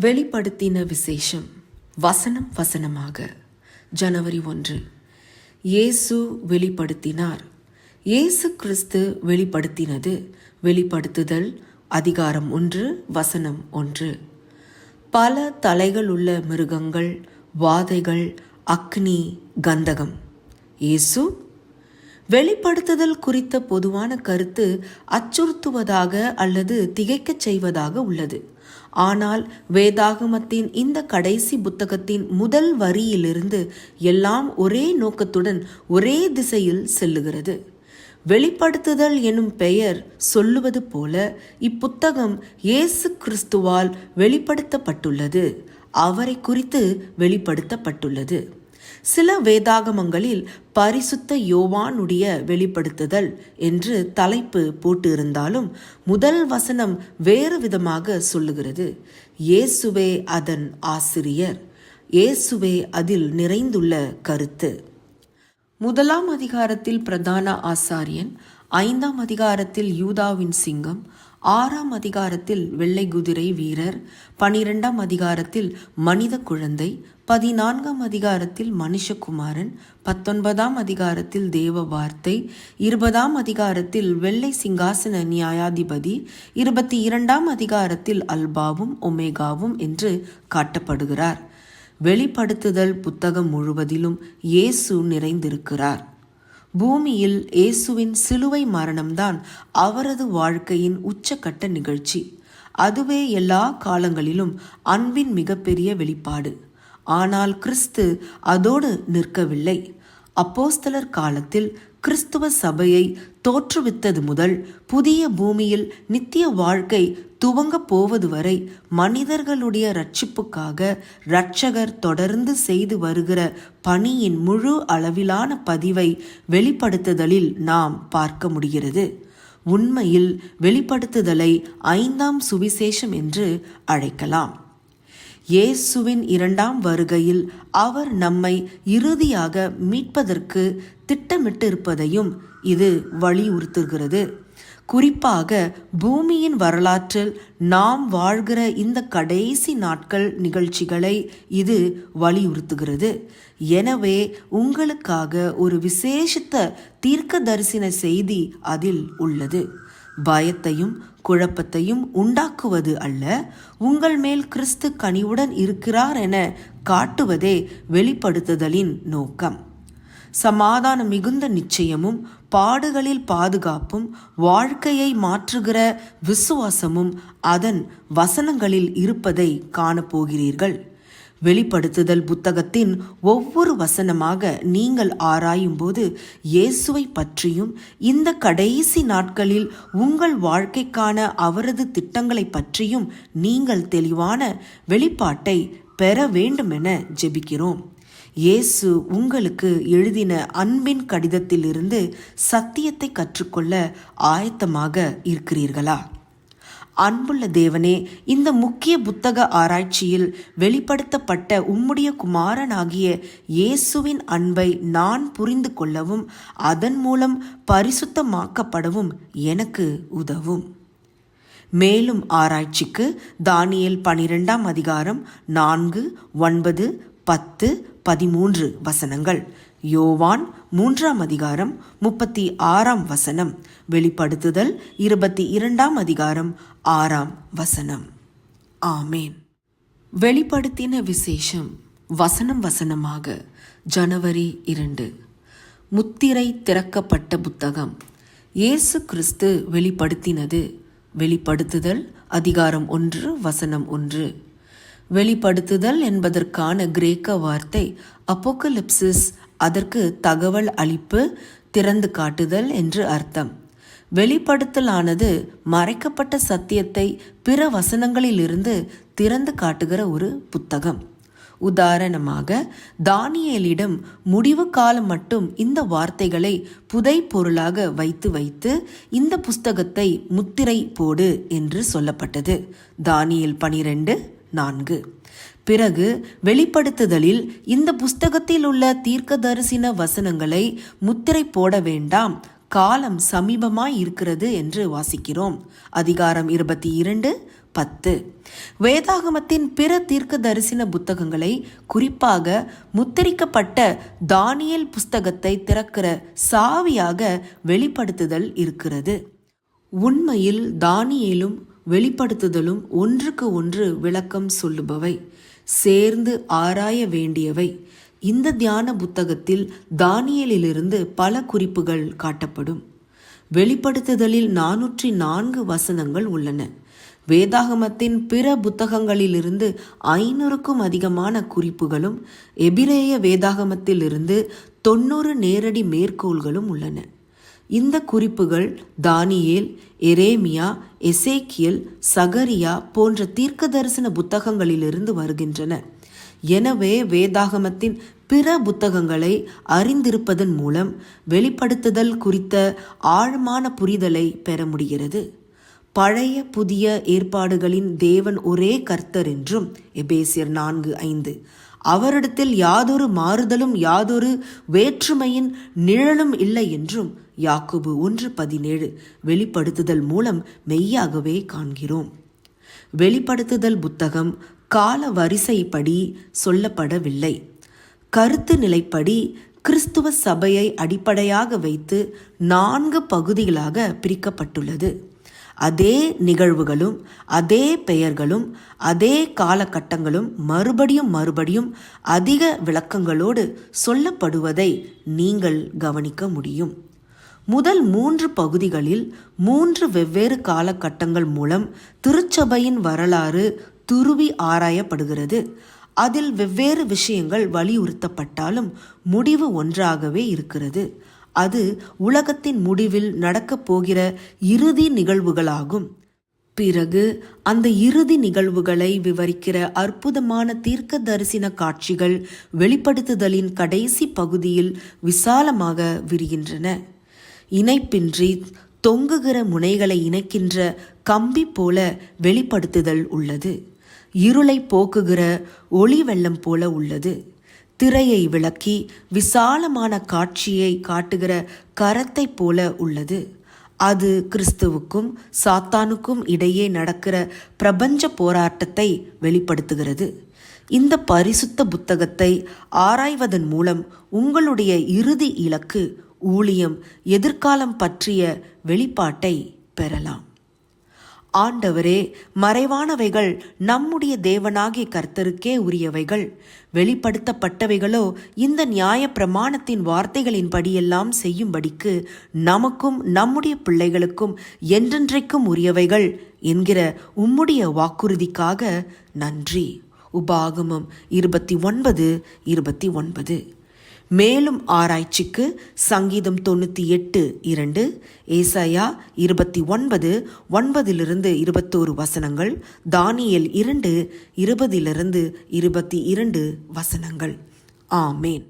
வெளிப்படுத்தின விசேஷம். வசனம் வசனமாக. ஜனவரி 1. இயேசு வெளிப்படுத்தினார். இயேசு கிறிஸ்து வெளிப்படுத்தினது. வெளிப்படுத்துதல் அதிகாரம் 1 வசனம் 1. பல தலைகள் உள்ள மிருகங்கள், வாதைகள், அக்னி, கந்தகம். இயேசு வெளிப்படுத்துதல் குறித்த பொதுவான கருத்து அச்சுறுத்துவதாக அல்லது திகைக்கச் செய்வதாக உள்ளது. ஆனால் வேதாகமத்தின் இந்த கடைசி புத்தகத்தின் முதல் வரியிலிருந்து எல்லாம் ஒரே நோக்கத்துடன் ஒரே திசையில் செல்லுகிறது. வெளிப்படுத்துதல் எனும் பெயர் சொல்லுவது போல இப்புத்தகம் இயேசு கிறிஸ்துவால் வெளிப்படுத்தப்பட்டுள்ளது. அவரை குறித்து வெளிப்படுத்தப்பட்டுள்ளது. சில வேதாகமங்களில் பரிசுத்த யோவானுடைய வெளிப்படுத்துதல் என்று தலைப்பு போட்டு இருந்தாலும் முதல் வசனம் வேறு விதமாக சொல்லுகிறது. இயேசுவே அதன் ஆசிரியர். இயேசுவே அதில் நிறைந்துள்ள கருத்து. 1ஆம் அதிகாரத்தில் பிரதான ஆசாரியன், 5ஆம் அதிகாரத்தில் யூதாவின் சிங்கம், 6ஆம் அதிகாரத்தில் வெள்ளை குதிரை வீரர், 12ஆம் அதிகாரத்தில் மனித குழந்தை, 14ஆம் அதிகாரத்தில் மனுஷகுமாரன், 19ஆம் அதிகாரத்தில் தேவ வார்த்தை, 20ஆம் அதிகாரத்தில் வெள்ளை சிங்காசன நியாயாதிபதி, 22ஆம் அதிகாரத்தில் அல்பாவும் ஒமேகாவும் என்று காட்டப்படுகிறார். வெளிப்படுத்துதல் புத்தகம் முழுவதிலும் இயேசு நிறைந்திருக்கிறார். பூமியில் இயேசுவின் சிலுவை மரணம்தான் அவரது வாழ்க்கையின் உச்சக்கட்ட நிகழ்ச்சி. அதுவே எல்லா காலங்களிலும் அன்பின் மிகப்பெரிய வெளிப்பாடு. ஆனால் கிறிஸ்து அதோடு நிற்கவில்லை. அப்போஸ்தலர் காலத்தில் கிறிஸ்துவ சபையை தோற்றுவித்தது முதல் புதிய பூமியில் நித்திய வாழ்க்கை துவங்கப் போவது வரை மனிதர்களுடைய இரட்சிப்புக்காக இரட்சகர் தொடர்ந்து செய்து வருகிற பணியின் முழு அளவிலான பதிவை வெளிப்படுத்துதலில் நாம் பார்க்க முடிகிறது. உண்மையில் வெளிப்படுத்துதலை 5ஆம் சுவிசேஷம் என்று அழைக்கலாம். இயேசுவின் 2ஆம் வருகையில் அவர் நம்மை இறுதியாக மீட்பதற்கு திட்டமிட்டிருப்பதையும் இது வலியுறுத்துகிறது. குறிப்பாக பூமியின் வரலாற்றில் நாம் வாழ்கிற இந்த கடைசி நாட்கள் நிகழ்ச்சிகளை இது வலியுறுத்துகிறது. எனவே உங்களுக்காக ஒரு விசேஷித்த தீர்க்க தரிசன செய்தி அதில் உள்ளது. பயத்தையும் குழப்பத்தையும் உண்டாக்குவது அல்ல, உங்கள் மேல் கிறிஸ்து கனிவுடன் இருக்கிறார் என காட்டுவதே வெளிப்படுத்துதலின் நோக்கம். சமாதான மிகுந்த நிச்சயமும் பாடுகளில் பாதுகாப்பும் வாழ்க்கையை மாற்றுகிற விசுவாசமும் அதன் வசனங்களில் இருப்பதை காணப்போகிறீர்கள். வெளிப்படுத்துதல் புத்தகத்தின் ஒவ்வொரு வசனமாக நீங்கள் ஆராயும் போது இயேசுவை பற்றியும் இந்த கடைசி நாட்களில் உங்கள் வாழ்க்கைக்கான அவரது திட்டங்களை பற்றியும் நீங்கள் தெளிவான வெளிப்பாட்டை பெற வேண்டுமென ஜெபிக்கிறோம். இயேசு உங்களுக்கு எழுதின அன்பின் கடிதத்திலிருந்து சத்தியத்தை கற்றுக்கொள்ள ஆயத்தமாக இருக்கிறீர்களா? அன்புள்ள தேவனே, இந்த முக்கிய புத்தக ஆராய்ச்சியில் வெளிப்படுத்தப்பட்ட உம்முடைய குமாரனாகிய இயேசுவின் அன்பை நான் புரிந்து கொள்ளவும் அதன் மூலம் பரிசுத்தமாக்கப்படவும் எனக்கு உதவும். மேலும் ஆராய்ச்சிக்கு தானியேல் 12ஆம் அதிகாரம் 4, 9, 10, 13 வசனங்கள், யோவான் 3ஆம் அதிகாரம் 36ஆம் வசனம், வெளிப்படுத்துதல் 22ஆம் அதிகாரம் 6ஆம் வசனம். ஆமேன். வெளிப்படுத்தின விசேஷம். வசனம் வசனமாக. ஜனவரி 2. முத்திரை திறக்கப்பட்ட புத்தகம். இயேசு கிறிஸ்து வெளிப்படுத்தினது. வெளிப்படுத்துதல் அதிகாரம் 1 வசனம் 1. வெளிப்படுத்துதல் என்பதற்கான கிரேக்க வார்த்தை அப்போகலிப்சிஸ். அதற்கு தகவல் அளிப்பு, திறந்து காட்டுதல் என்று அர்த்தம். வெளிப்படுத்தலானது மறைக்கப்பட்ட சத்தியத்தை பிற வசனங்களிலிருந்து திறந்து காட்டுகிற ஒரு புத்தகம். உதாரணமாக, தானியேலிடம் முடிவு காலம் மட்டும் இந்த வார்த்தைகளை புதை பொருளாக வைத்து இந்த புஸ்தகத்தை முத்திரை போடு என்று சொல்லப்பட்டது. தானியேல் 12:4. பிறகு வெளிப்படுத்துதலில் இந்த புஸ்தகத்தில் உள்ள தீர்க்கதரிசன வசனங்களை முத்திரை போட வேண்டாம், காலம் சமீபமாய் இருக்கிறது என்று வாசிக்கிறோம். அதிகாரம் 22:10. வேதாகமத்தின் பிற தீர்க்க தரிசன புத்தகங்களை, குறிப்பாக முத்திரிக்கப்பட்ட தானியேல் புஸ்தகத்தை திறக்கிற சாவியாக வெளிப்படுத்துதல் இருக்கிறது. உண்மையில் தானியேலும் வெளிப்படுத்துதலும் ஒன்றுக்கு ஒன்று விளக்கம் சொல்லுபவை, சேர்ந்து ஆராய வேண்டியவை. இந்த தியான புத்தகத்தில் தானியேலிலிருந்து பல குறிப்புகள் காட்டப்படும். வெளிப்படுத்துதலில் 404 வசனங்கள் உள்ளன. வேதாகமத்தின் பிற புத்தகங்களிலிருந்து 500க்கும் அதிகமான குறிப்புகளும், எபிரேய வேதாகமத்திலிருந்து 90 நேரடி மேற்கோள்களும் உள்ளன. இந்த குறிப்புகள் தானியேல், எரேமியா, எசேக்கியேல், சகரியா போன்ற தீர்க்க தரிசன புத்தகங்களிலிருந்து வருகின்றன. எனவே வேதாகமத்தின் பிற புத்தகங்களை அறிந்திருப்பதன் மூலம் வெளிப்படுத்துதல் குறித்த ஆழமான புரிதலை பெற முடிகிறது. பழைய புதிய ஏற்பாடுகளின் தேவன் ஒரே கர்த்தர் என்றும் எபேசியர் 4:5, அவரிடத்தில் யாதொரு மாறுதலும் யாதொரு வேற்றுமையின் நிழலும் இல்லை என்றும் யாக்கோபு 1:17 வெளிப்படுத்துதல் மூலம் மெய்யாகவே காண்கிறோம். வெளிப்படுத்துதல் புத்தகம் கால வரிசைப்படி சொல்லப்படவில்லை. கருத்து நிலைப்படி கிறிஸ்துவ சபையை அடிப்படையாக வைத்து 4 பகுதிகளாக பிரிக்கப்பட்டுள்ளது. அதே நிகழ்வுகளும் அதே பெயர்களும் அதே காலகட்டங்களும் மறுபடியும் அதிக விளக்கங்களோடு சொல்லப்படுவதை நீங்கள் கவனிக்க முடியும். முதல் 3 பகுதிகளில் 3 வெவ்வேறு காலகட்டங்கள் மூலம் திருச்சபையின் வரலாறு துருவி ஆராயப்படுகிறது. அதில் வெவ்வேறு விஷயங்கள் வலியுறுத்தப்பட்டாலும் முடிவு ஒன்றாகவே இருக்கிறது. அது உலகத்தின் முடிவில் நடக்கப் போகிற இறுதி நிகழ்வுகளாகும். பிறகு அந்த இறுதி நிகழ்வுகளை விவரிக்கிற அற்புதமான தீர்க்க தரிசன காட்சிகள் வெளிப்படுத்துதலின் கடைசி பகுதியில் விசாலமாக விரிகின்றன. இணைப்பின்றி தொங்குகிற முனைகளை இணைக்கின்ற கம்பி போல வெளிப்படுத்துதல் உள்ளது. இருளை போக்குகிற ஒளி வெள்ளம் போல உள்ளது. திரையை விளக்கி விசாலமான காட்சியை காட்டுகிற கரத்தை போல உள்ளது. அது கிறிஸ்துவுக்கும் சாத்தானுக்கும் இடையே நடக்கிற பிரபஞ்ச போராட்டத்தை வெளிப்படுத்துகிறது. இந்த பரிசுத்த புத்தகத்தை ஆராய்வதன் மூலம் உங்களுடைய இறுதி இலக்கு, ஊழியம், எதிர்காலம் பற்றிய வெளிப்பாட்டை பெறலாம். ஆண்டவரே, மறைவானவைகள் நம்முடைய தேவனாகிய கர்த்தருக்கே உரியவைகள், வெளிப்படுத்தப்பட்டவைகளோ இந்த நியாய பிரமாணத்தின் வார்த்தைகளின்படியெல்லாம் செய்யும்படிக்கு நமக்கும் நம்முடைய பிள்ளைகளுக்கும் என்றென்றைக்கும் உரியவைகள் என்கிற உம்முடைய வாக்குறுதிக்காக நன்றி. உபாகமம் 29:29. மேலும் ஆராய்ச்சிக்கு சங்கீதம் 98:2, ஏசாயா 29:9-21 வசனங்கள், தானியேல் 2:20-22 வசனங்கள். ஆமேன்.